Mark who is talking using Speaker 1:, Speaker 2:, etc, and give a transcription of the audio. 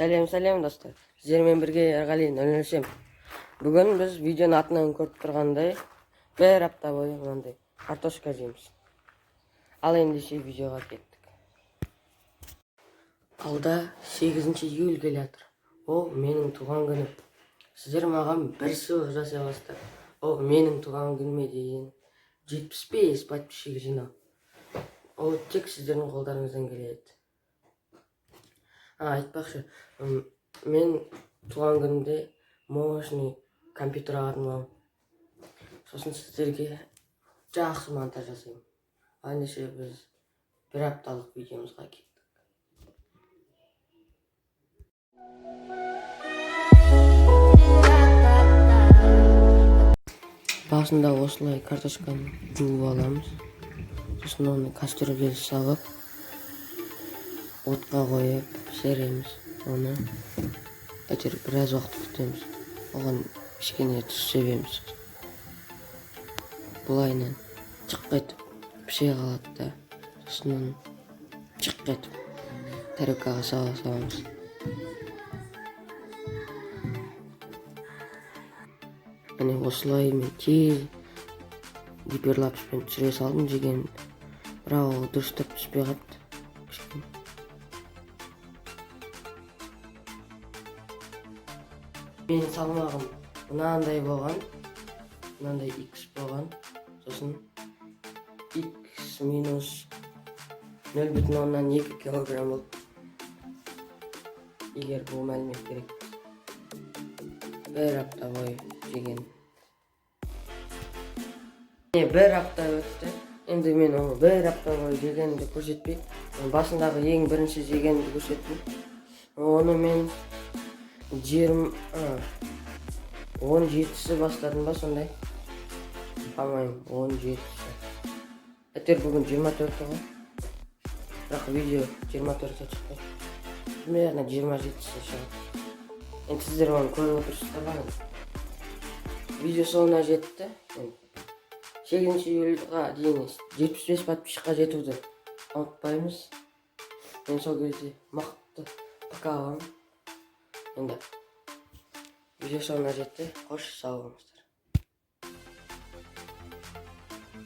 Speaker 1: Сәлем достар. Сіздермен бірге Ерғали 007. Бүгін біз видеоның атынан көріп тұрғандай бір апта бойы мынандай картошка жейміз. Ал ендеше видеоға кеттік. Алда 8 июль келе жатыр. Ол менің туған күнім. Сіздер маған бір сыйлық жасай бастар. Ол менің туған күніме дейін 75 подписчик жинау. Ол тек сіздердің қолдарыңыздан келеді. Айтпақшы, мен туған күнде мощный компьютер алдым. Сосын сіздерге жақсы монтаж жасаймын. Ендеше біз бір апталық видеомызға кеттік. Басында осылай картошканы жуып аламыз. Сосын оны кастрюльге салып, отқа қойып пісіреміз. Оны әйтеуір біраз уақыт күтеміз. Оған кішкене тұз себеміз. Бұлайынан жық етіп піше қалады да. Сосын оны жық етіп тарелкаға саламыз. Міне осылай мен тез гиперлапспен түсіре салдым жеген. Бірақ ол дұрыстап піспей қалыпты. Мен салмағым мынандай болған, мынандай x болған, сосын x минус 0,2 килограмм болды. Егер бұл мәлімет керек. Бір апта бойы жеген. Бір апта өтті. Енді мен оны бір апта бойы жегенді көрсетпей, басындағы ең бірінші жегенді көрсеттім. Оны мен 17-сі бастадым ба сондай? Қалмайым, 17-сі. Әйтеуір бүгін 24-ті ғой. Бірақ видео 24-ті шықпайды. Примерно 27-сі шығады. Енді сіздер оны көріп отырсыздар бағын. Видео соңына жетті. 8 июльға дейін 75 подписчикқа жетуді ұмытпаймыз. Мен сол кезде мықты пікір аламын. Енді видео соңына жетті. Қош сау болыңыздар.